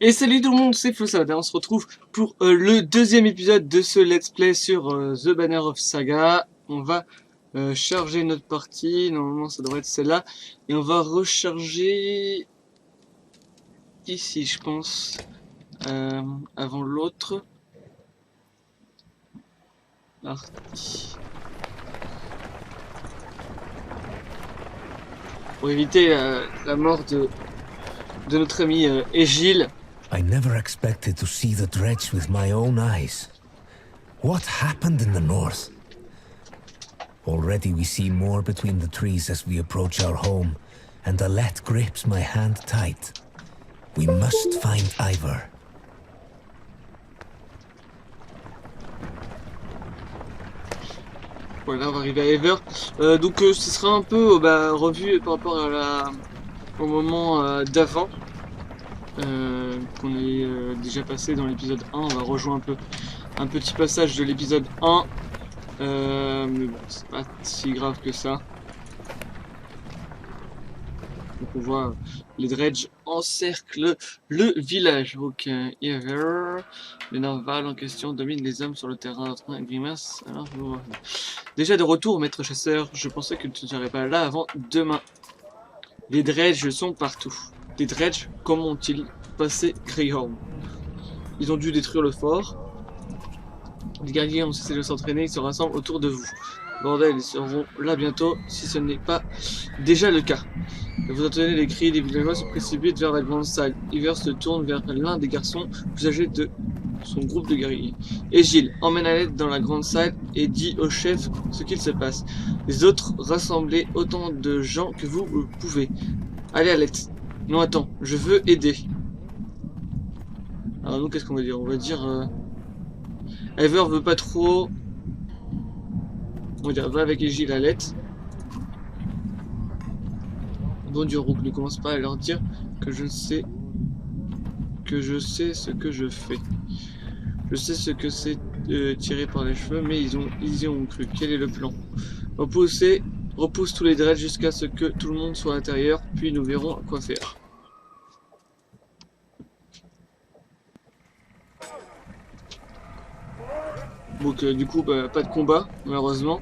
Et salut tout le monde, c'est Flossad, on se retrouve pour le deuxième épisode de ce let's play sur The Banner of Saga. On va charger notre partie, normalement ça devrait être celle-là, et on va recharger ici je pense, avant l'autre partie. Pour éviter la mort de notre ami Egil. I never expected to see the dredge with my own eyes. What happened in the north? Already we see more between the trees as we approach our home, and Alette grips my hand tight. We must find Ivor. Voilà, on va arriver à Ever. Donc ce sera un peu revu par rapport à au moment d'avant. Qu'on est déjà passé dans l'épisode 1. On va rejoindre un petit passage de l'épisode 1. Mais bon, c'est pas si grave que ça. Donc on voit les dredges encerclent le village. Ok, Ever. Le narval en question domine les hommes sur le terrain. Grimace. Alors, déjà de retour, maître chasseur. Je pensais que tu ne serais pas là avant demain. Les dredges sont partout. Les dredges, comment ont-ils passé Greyhound? Ils ont dû détruire le fort. Les guerriers ont cessé de s'entraîner, ils se rassemblent autour de vous. Bordel, ils seront là bientôt, si ce n'est pas déjà le cas. Vous entendez les cris des villageois se précipitent vers la grande salle. Iver se tourne vers l'un des garçons plus âgés de son groupe de guerriers. Egil emmène Alette dans la grande salle et dit au chef ce qu'il se passe. Les autres, rassemblez autant de gens que vous pouvez. Allez Alette. Non attends, je veux aider. Alors nous qu'est-ce qu'on va dire? On va dire Ever veut pas trop. On va dire va avec Egil Alette. Bon Dieu Rook, ne commence pas à leur dire que je sais ce que je fais. Je sais ce que c'est tiré par les cheveux, mais ils y ont cru. Quel est le plan? Repousse tous les dredges jusqu'à ce que tout le monde soit à l'intérieur, puis nous verrons quoi faire. Donc du coup pas de combat malheureusement.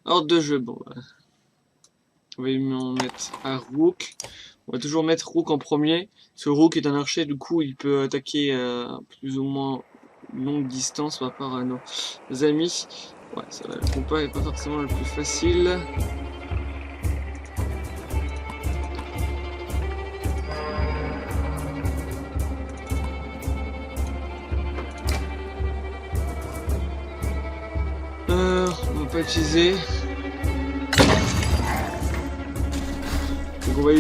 Hors de jeu, bon. On va en mettre à Rook. On va toujours mettre Rook en premier. Ce Rook est un archer, du coup il peut attaquer plus ou moins longue distance par rapport à nos amis. Ouais, ça va, le combat n'est pas forcément le plus facile. On va pas utiliser. Donc on va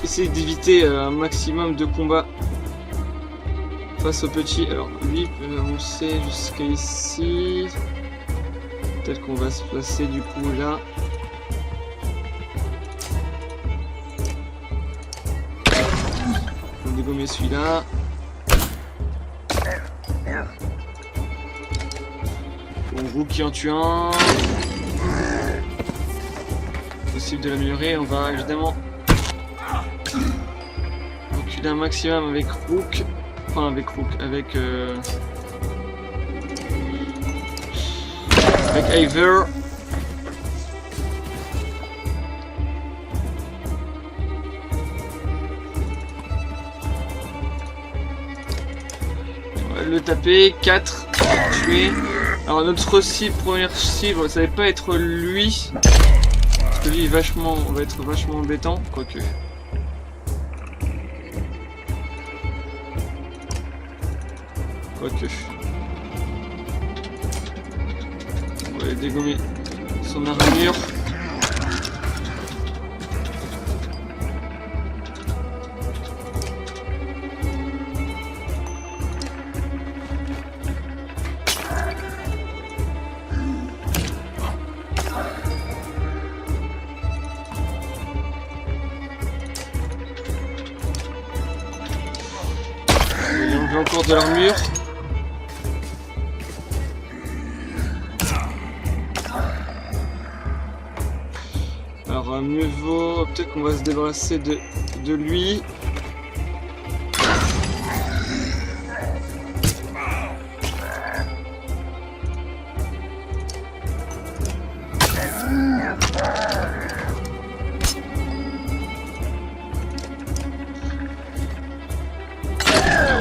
essayer d'éviter un maximum de combats face au petit. Alors lui peut avancer jusqu'à ici. Peut-être qu'on va se placer du coup là. On va dégommer celui-là. Bon, Rook qui en tue un. Possible de l'améliorer. On va évidemment reculer un maximum avec Rook. Enfin avec Rook, avec Ivor. On va le taper. 4. Tuer. Alors notre cible, première cible, ça va pas être lui. Parce que lui on va être vachement embêtant. Quoique. On va aller dégommer son armure. Il enlève encore de l'armure. Alors, mieux vaut... Peut-être qu'on va se débarrasser de lui.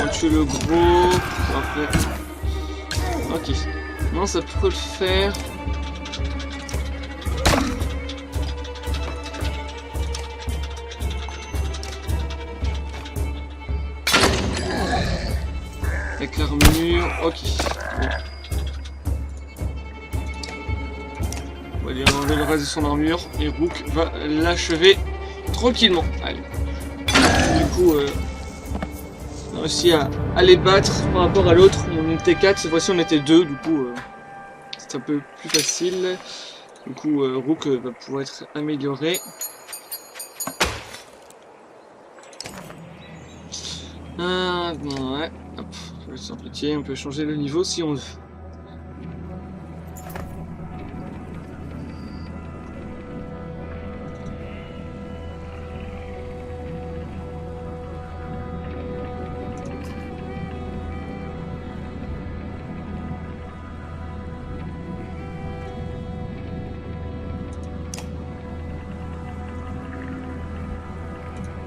On tue le gros. Après... Ok. Non, ça peut le faire. Avec l'armure, ok. On va lui enlever le reste de son armure et Rook va l'achever tranquillement. Allez. Du coup, on a réussi à les battre par rapport à l'autre. On était 4, cette fois-ci on était 2, du coup c'est un peu plus facile. Du coup, Rook va pouvoir être amélioré. Ah, bon, ouais. Hop, sans pitié, on peut changer le niveau si on veut.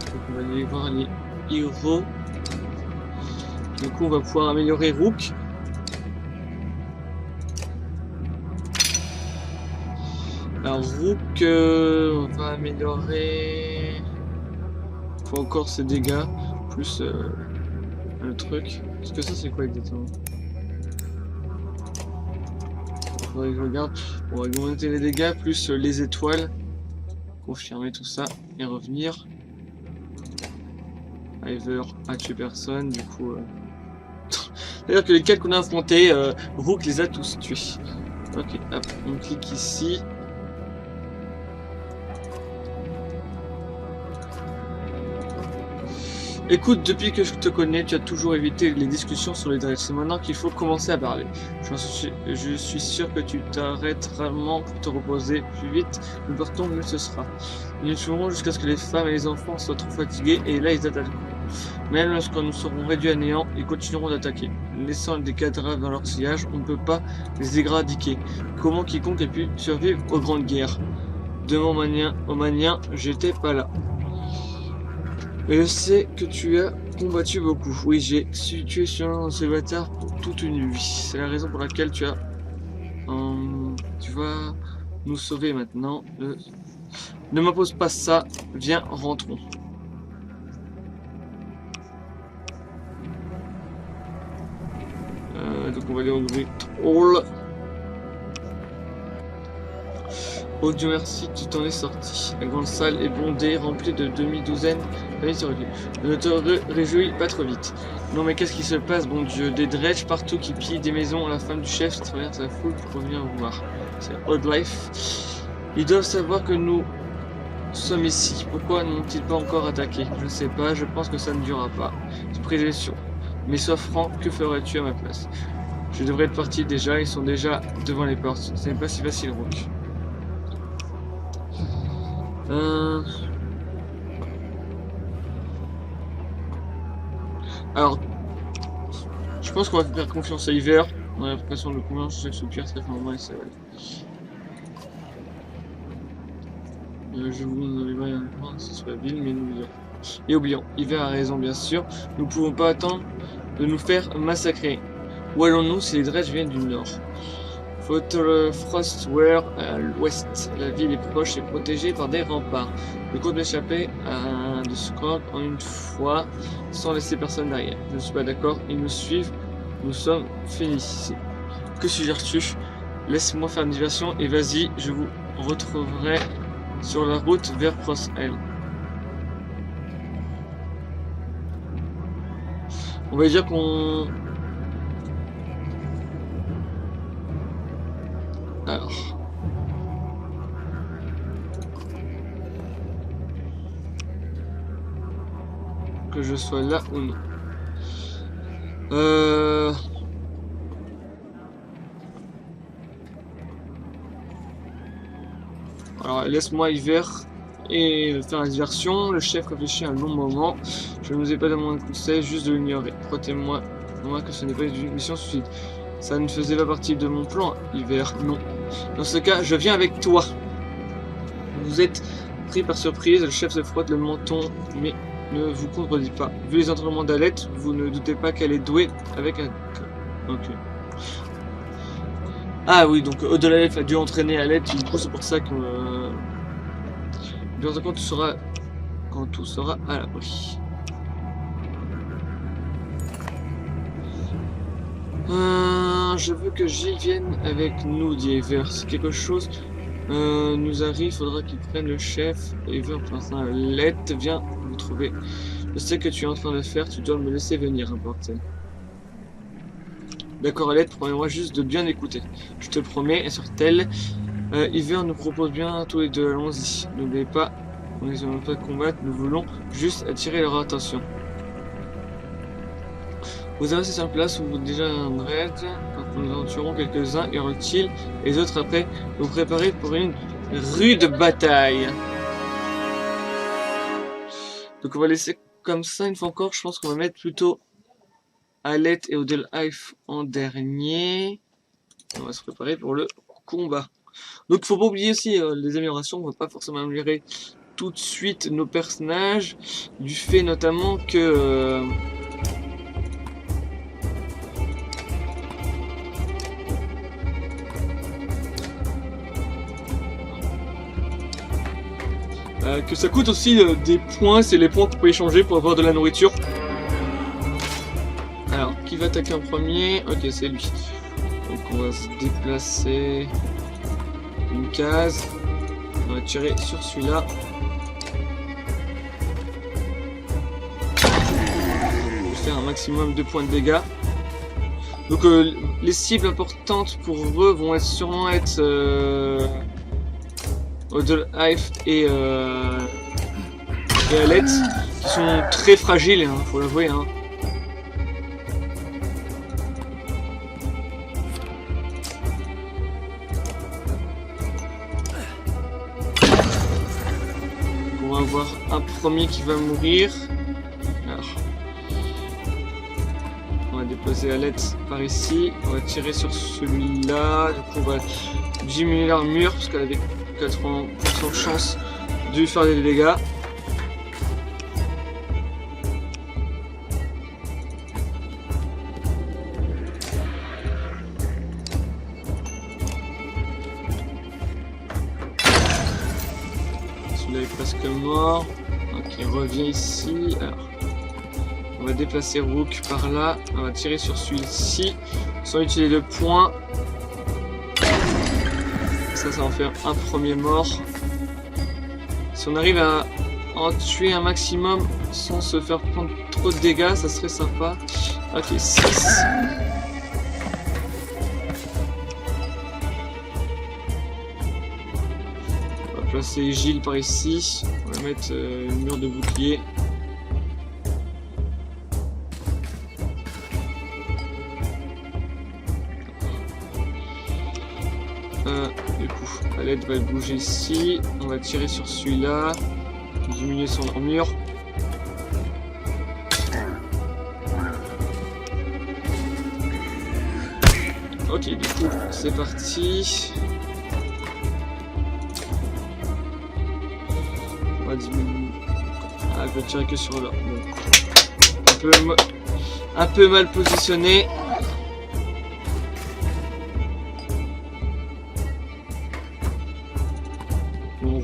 Donc on va aller voir les héros. Du coup, on va pouvoir améliorer Rook. Alors, Rook, on va améliorer. Faut encore ses dégâts, plus le truc. Parce que ça, c'est quoi exactement? Faudrait que je regarde. On va augmenter les dégâts, plus les étoiles. Confirmer tout ça et revenir. Iver a tué personne, du coup. C'est-à-dire que les 4 qu'on a affrontés, Rook les a tous tués. Ok, hop, on clique ici. Écoute, depuis que je te connais, tu as toujours évité les discussions sur les dredges. C'est maintenant qu'il faut commencer à parler. Je suis sûr que tu t'arrêtes rarement pour te reposer. Plus vite nous partons, mieux ce sera. Nous ferons jusqu'à ce que les femmes et les enfants soient trop fatigués et là ils attaqueront. Même lorsque nous serons réduits à néant, ils continueront d'attaquer. Laissant des cadavres dans leur sillage, on ne peut pas les éradiquer. Comment quiconque a pu survivre aux grandes guerres? De mon manien, j'étais pas là. Mais je sais que tu as combattu beaucoup. Oui, j'ai su tuer sur ce bâtard pour toute une vie. C'est la raison pour laquelle tu vas nous sauver maintenant. Ne m'impose pas ça. Viens, rentrons. Donc on va aller au Great Hall. Oh Dieu merci, tu t'en es sorti. La grande salle est bondée, remplie de demi-douzaine d'amis survenus. Ne te réjouis pas trop vite. Non mais qu'est-ce qui se passe, bon Dieu? Des dredges partout qui pillent des maisons. La femme du chef traverse la foule pour revenir vous voir. C'est Old Life. Ils doivent savoir que nous sommes ici. Pourquoi n'ont-ils pas encore attaqué? Je ne sais pas, je pense que ça ne durera pas. Prédestion. Mais sois franc, que ferais-tu à ma place? Je devrais être parti déjà, ils sont déjà devant les portes. Ce n'est pas si facile, Rook. Alors, je pense qu'on va faire confiance à Iver. On a l'impression de confiance, je sais que ce pire très fort, et c'est vrai. Je vous n'avez rien à voir, ce soit ville, mais nous oublions. Et oublions, Iver a raison, bien sûr. Nous ne pouvons pas attendre de nous faire massacrer. Où allons-nous si les dredges viennent du nord? Frostwear à l'ouest. La ville est proche et protégée par des remparts. Je compte m'échapper de ce camp en une fois sans laisser personne derrière. Je ne suis pas d'accord, ils nous suivent. Nous sommes finis. Que suggères-tu? Laisse-moi faire une diversion et vas-y, je vous retrouverai sur la route vers Cross Hill. On va dire qu'on... Alors... Que je sois là ou non. Alors laisse-moi Iver et faire la diversion. Le chef réfléchit un long moment. Je ne vous ai pas demandé de conseil, juste de l'ignorer. Protez-moi que ce n'est pas une mission suicide. Ça ne faisait pas partie de mon plan, Hiver, non. Dans ce cas, je viens avec toi. Vous êtes pris par surprise, le chef se frotte le menton, mais ne vous contredit pas. Vu les entraînements d'Alette, vous ne doutez pas qu'elle est douée avec un... Ok. Ah oui, donc Odolaf a dû entraîner Alette, du coup c'est pour ça que... Bien sûr, quand tout sera à l'abri. Je veux que Gilles vienne avec nous, dit Ever. Si quelque chose nous arrive, faudra qu'il prenne le chef. Ever, pour l'instant, Alette, viens vous trouver. Je sais que tu es en train de faire, tu dois me laisser venir, importe. D'accord, Alette, promets-moi juste de bien écouter. Je te promets, et sur tel, Hiver nous propose bien tous les deux, allons-y. N'oubliez pas, nous ne voulons pas combattre, nous voulons juste attirer leur attention. Vous avancez sur place, vous déjà un raid, quand nous en tuerons quelques-uns, hurle-t-il, les autres après, vous préparez pour une rude bataille. Donc on va laisser comme ça une fois encore, je pense qu'on va mettre plutôt Alette et Odolaf en dernier. On va se préparer pour le combat. Donc il faut pas oublier aussi les améliorations, on va pas forcément améliorer tout de suite nos personnages, du fait notamment que... que ça coûte aussi des points, c'est les points qu'on peut échanger pour avoir de la nourriture. Alors, qui va attaquer en premier? Ok, c'est lui. Donc on va se déplacer une case. On va tirer sur celui-là. On va faire un maximum de points de dégâts. Donc les cibles importantes pour eux vont sûrement être... Odolaf et Alette, qui sont très fragiles, hein, faut l'avouer. Hein. On va avoir un premier qui va mourir. Alors, on va déplacer Alette par ici. On va tirer sur celui-là. Du coup, on va diminuer l'armure parce qu'elle avait 80% de chance de lui faire des dégâts. Celui-là est presque mort. Ok, revient ici. Alors, on va déplacer Rook par là. On va tirer sur celui-ci sans utiliser de points. Ça va en faire un premier mort. Si on arrive à en tuer un maximum sans se faire prendre trop de dégâts, ça serait sympa. Ok, 6. On va placer Gilles par ici. On va mettre une mur de bouclier. Du coup, Alette va bouger ici. On va tirer sur celui-là. Diminuer son armure. Ok, du coup, c'est parti. On va diminuer. Ah, je vais tirer que sur là. Bon. Un peu mal positionné.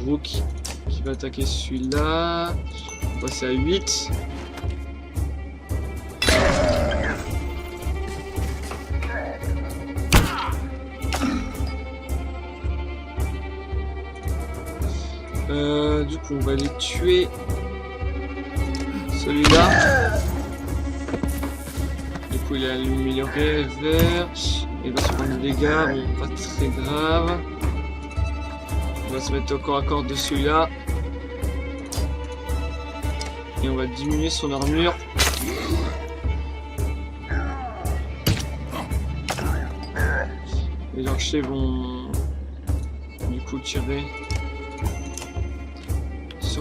Rook qui va attaquer celui-là. On va passer à 8. Du coup, on va les tuer. Celui-là. Du coup, il a amélioré vert. Il va se prendre des dégâts. Bon, pas très grave. On va se mettre au corps à corps de celui-là. Et on va diminuer son armure. Les archers vont du coup tirer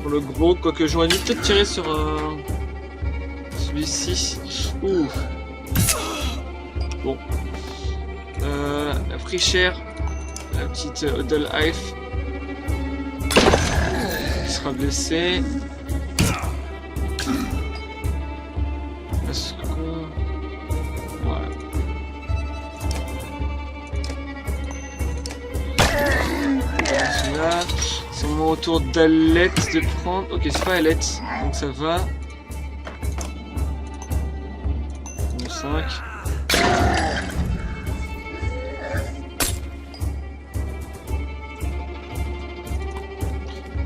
sur le gros, quoique j'aurais dû peut-être tirer sur celui-ci. Ouh. Bon. La frichère, la petite Odelheif qui sera blessée. Est-ce qu'on... Voilà. Celui-là. C'est mon autour d'Alette de prendre... Ok, c'est pas Alette, donc ça va. 5.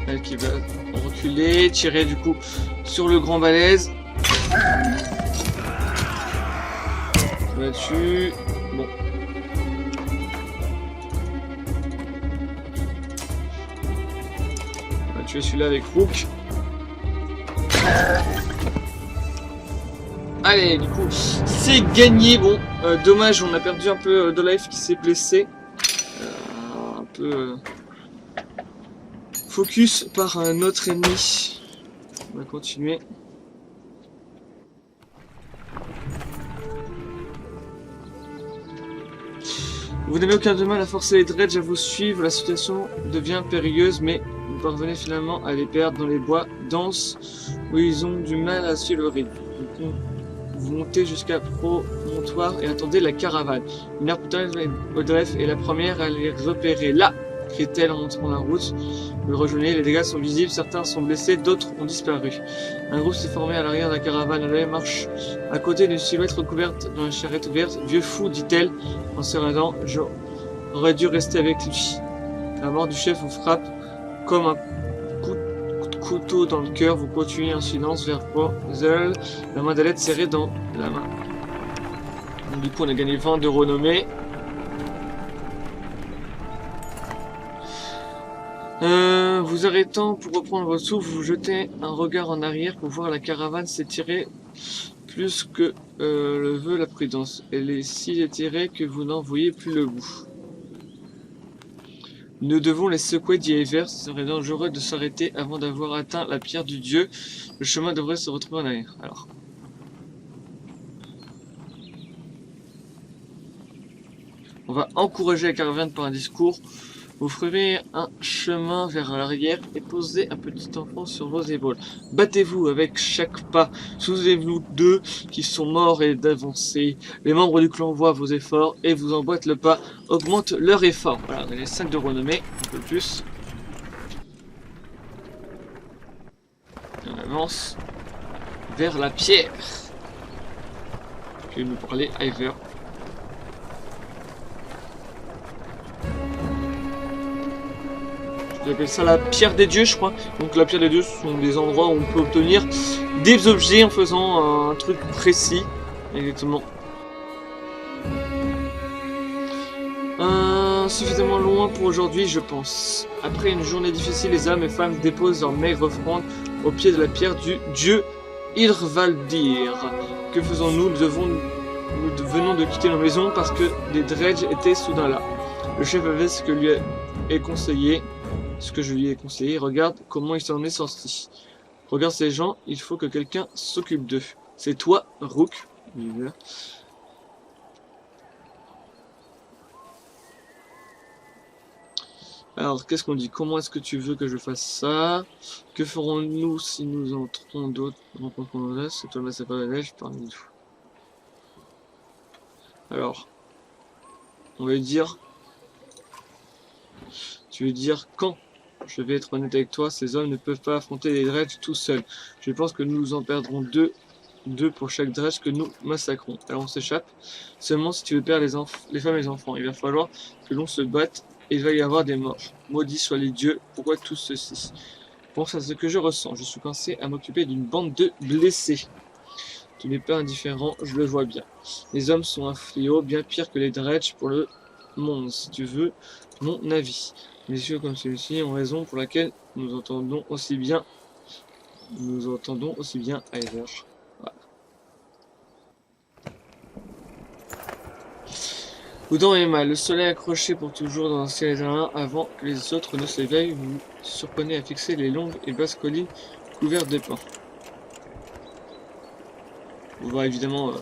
Elle qui va reculer, tirer du coup sur le grand balèze. Là-dessus. Bon. On va tuer celui-là avec Rook. Allez, du coup, c'est gagné. Bon, dommage, on a perdu un peu de life qui s'est blessé. Un peu focus par notre ennemi. On va continuer. Vous n'avez aucun de mal à forcer les dredges à vous suivre. La situation devient périlleuse, mais vous parvenez finalement à les perdre dans les bois denses où ils ont du mal à suivre le rythme. Vous montez jusqu'à Promontoire et attendez la caravane. Une heure plus tard, Odelheif est la première à les repérer. Là, crie-t-elle en montrant la route. Vous le rejoignez, les dégâts sont visibles, certains sont blessés, d'autres ont disparu. Un groupe s'est formé à l'arrière de la caravane. Odelheif marche à côté d'une silhouette recouverte dans la charrette ouverte. Vieux fou, dit-elle en se radant, j'aurais dû rester avec lui. La mort du chef vous frappe comme un couteau dans le cœur, vous continuez en silence vers Puzzle, la main d'Alette serrée dans la main. Donc, du coup, on a gagné 20 de renommée. Vous arrêtant pour reprendre votre souffle, vous jetez un regard en arrière pour voir la caravane s'étirer plus que le veut la prudence. Elle est si étirée que vous n'en voyez plus le bout. Nous devons les secouer, dit Eivor. Ce serait dangereux de s'arrêter avant d'avoir atteint la pierre du dieu. Le chemin devrait se retrouver en arrière. Alors. On va encourager la caravane par un discours. Vous ferez un chemin vers l'arrière et posez un petit enfant sur vos épaules. Battez-vous avec chaque pas. Souvenez-vous d'eux qui sont morts et d'avancer. Les membres du clan voient vos efforts et vous emboîtent le pas, augmentent leur effort. Voilà, on a les 5 de renommée, un peu plus. On avance vers la pierre. Je vais nous parler Eivor. J'appelle ça la pierre des dieux, je crois. Donc la pierre des dieux, ce sont des endroits où on peut obtenir des objets en faisant un truc précis. Exactement. Suffisamment loin pour aujourd'hui, je pense. Après une journée difficile, les hommes et femmes déposent leur maigre offrande au pied de la pierre du dieu Irvaldir. Que faisons-nous? Nous venons de quitter nos maisons parce que les dredges étaient soudain là. Le chef avait ce que lui est conseillé. Ce que je lui ai conseillé, regarde comment il s'en est sorti. Regarde ces gens, il faut que quelqu'un s'occupe d'eux. C'est toi, Rook. Alors, qu'est-ce qu'on dit? Comment est-ce que tu veux que je fasse ça? Que ferons-nous si nous entrons d'autres rencontrons d'autres? C'est toi, c'est pas la neige, parmi nous. Alors, on va dire... Tu veux dire quand? Je vais être honnête avec toi, ces hommes ne peuvent pas affronter les dredges tout seuls. Je pense que nous en perdrons deux pour chaque dredge que nous massacrons. Alors on s'échappe. Seulement si tu veux perdre les femmes et les enfants, il va falloir que l'on se batte et il va y avoir des morts. Maudits soient les dieux, pourquoi tout ceci? Pense à ce que je ressens. Je suis coincé à m'occuper d'une bande de blessés. Tu n'es pas indifférent, je le vois bien. Les hommes sont un fléau, bien pire que les dredges pour le monde, si tu veux mon avis. Messieurs comme celui-ci ont raison pour laquelle nous entendons aussi bien Eivor. Voilà. Oudan est mal, le soleil accroché pour toujours dans un ciel éteint avant que les autres ne s'éveillent, vous surprenez à fixer les longues et basses collines couvertes de pins. On va évidemment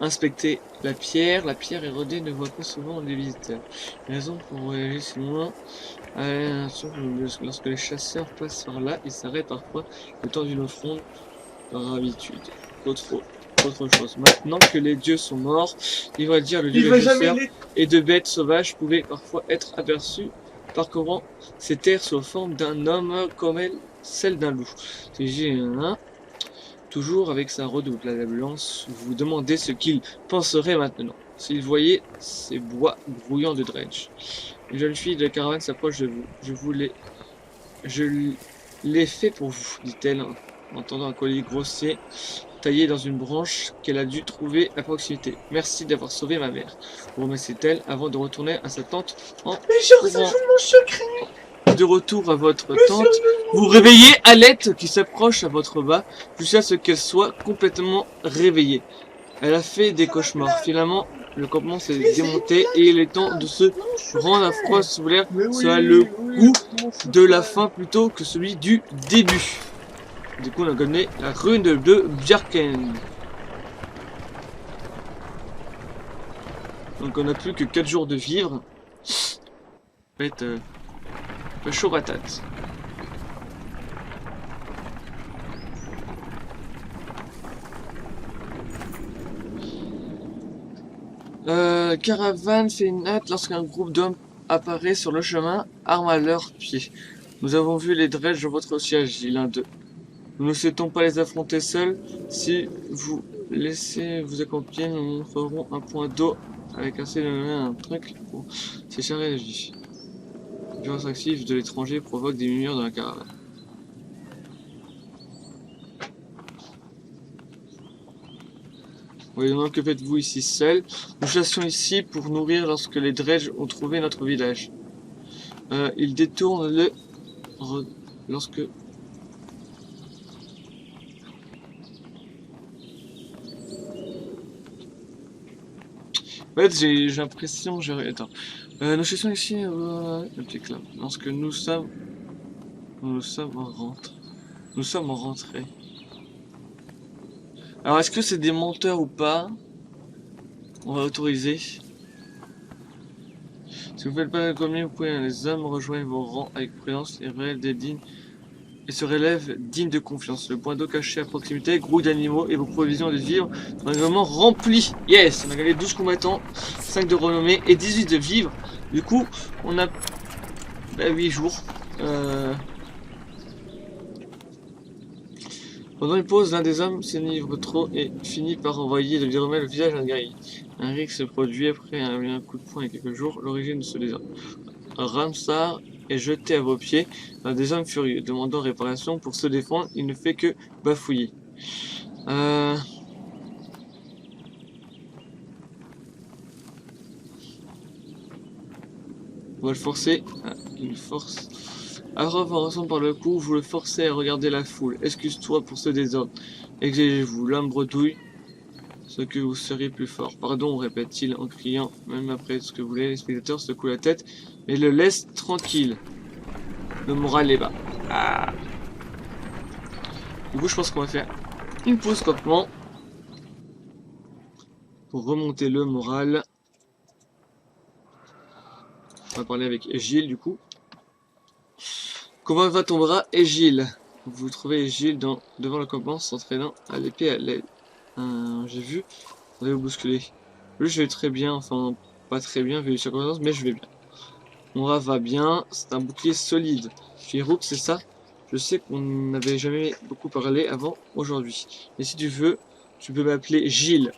inspecter la pierre. La pierre érodée ne voit pas souvent les visiteurs. La raison pour voyager si loin, lorsque les chasseurs passent par là, ils s'arrêtent parfois le temps d'une offrande par habitude. Autre chose. Maintenant que les dieux sont morts, il va dire le dieu des chasseurs et de bêtes sauvages pouvaient parfois être aperçus parcourant ces terres sous la forme d'un homme comme celle d'un loup. C'est un toujours avec sa redoute, la ambulance, vous vous demandez ce qu'il penserait maintenant, s'il voyait ces bois grouillants de dredge. Une jeune fille de la caravane s'approche de vous. Je l'ai fait pour vous, dit-elle, en tendant un collier grossier taillé dans une branche qu'elle a dû trouver à proximité. Merci d'avoir sauvé ma mère, vous remercie-t-elle avant de retourner à sa tente en courant. De retour à votre tente, vous réveillez Alette qui s'approche à votre bas jusqu'à ce qu'elle soit complètement réveillée. Elle a fait des cauchemars. Finalement, le campement s'est démonté et il est temps de se rendre à froid solaire. Cela a le goût de la fin plutôt que celui du début. Du coup, on a gagné la rune de Bjarken. Donc on n'a plus que 4 jours de vivre. Ça va être chaud patate. Caravane fait une halte lorsqu'un groupe d'hommes apparaît sur le chemin, armes à leurs pieds. Nous avons vu les dredges de votre siège, dit l'un d'eux. Nous ne souhaitons pas les affronter seuls. Si vous laissez vous accompagner, nous montrerons un point d'eau avec un truc pour s'échapper la vie. Les violences actives de l'étranger provoquent des murmures dans la caravane. Oui, donc que faites-vous ici seul? Nous chassions ici pour nourrir lorsque les dredges ont trouvé notre village. Ils détournent lorsque... En fait, j'ai l'impression... Attends. Nous chassions ici... lorsque nous sommes rentrés. Alors, est-ce que c'est des menteurs ou pas? On va autoriser. Si vous ne faites pas comme lui, vous pouvez les hommes rejoindre vos rangs avec prudence et se relèvent dignes de confiance. Le point d'eau caché à proximité, groupe d'animaux et vos provisions de vivres sont vraiment remplies. Yes, on a gagné 12 combattants, 5 de renommée et 18 de vivres. Du coup, on a 8 jours. Pendant une pause, l'un des hommes s'enivre trop et finit par envoyer de l'hydromel au visage d'un guerrier. Un rix se produit après un coup de poing il y a quelques jours. L'origine de ce désordre. Ramsar est jeté à vos pieds. L'un des hommes furieux, demandant réparation pour se défendre, il ne fait que bafouiller. On va le forcer. Il force. Alors, en passant par le cou, vous le forcez à regarder la foule. Excuse-toi pour ce désordre. Exigez-vous. L'homme bredouille ce que vous seriez plus fort. Pardon, répète-t-il en criant, même après ce que vous voulez. Les spectateurs secouent la tête et le laissent tranquille. Le moral est bas. Ah. Du coup, je pense qu'on va faire une pause campement pour remonter le moral. On va parler avec Gilles, du coup. Comment va ton bras, Gilles? Vous trouvez Gilles devant le campement s'entraînant à l'épée à l'aile. J'ai vu, on va vous bousculer. Lui, je vais très bien, enfin, pas très bien vu les circonstances, mais je vais bien. Mon rat va bien, c'est un bouclier solide. Firouk, c'est ça? Je sais qu'on n'avait jamais beaucoup parlé avant aujourd'hui. Et si tu veux, tu peux m'appeler Gilles.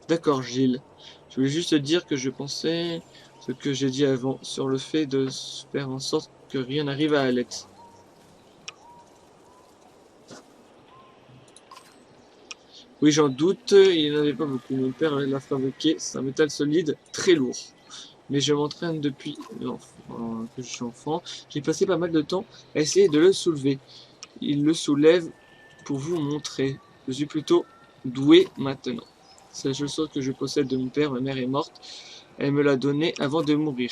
D'accord, Gilles. Je voulais juste te dire que je pensais ce que j'ai dit avant sur le fait de faire en sorte que rien n'arrive à Alex. Oui, j'en doute, il n'en avait pas beaucoup. Mon père l'a fabriqué, c'est un métal solide, très lourd. Mais je m'entraîne depuis que je suis enfant. J'ai passé pas mal de temps à essayer de le soulever. Il le soulève pour vous montrer. Je suis plutôt doué maintenant. C'est la seule chose que je possède de mon père. Ma mère est morte Elle me l'a donné avant de mourir.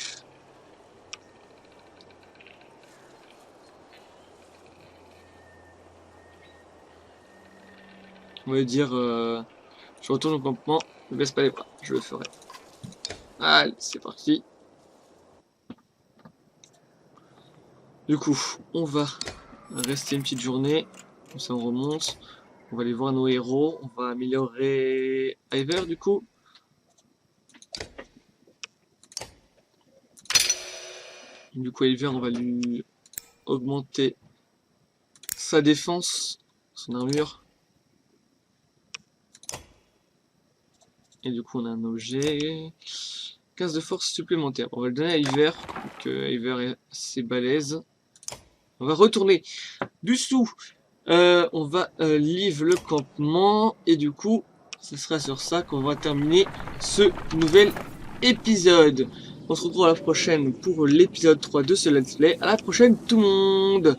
On va dire, je retourne au campement, ne baisse pas les bras, je le ferai. Allez, c'est parti. Du coup, on va rester une petite journée, comme ça on remonte. On va aller voir nos héros, on va améliorer Iver du coup. Du coup, Iver, on va lui augmenter sa défense, son armure. Et du coup, on a un objet. 15 de force supplémentaire. On va le donner à Iver, donc Iver est assez balèze. On va retourner dessous. On va leave le campement. Et du coup, ce sera sur ça qu'on va terminer ce nouvel épisode. On se retrouve à la prochaine pour l'épisode 3 de ce let's play. À la prochaine tout le monde!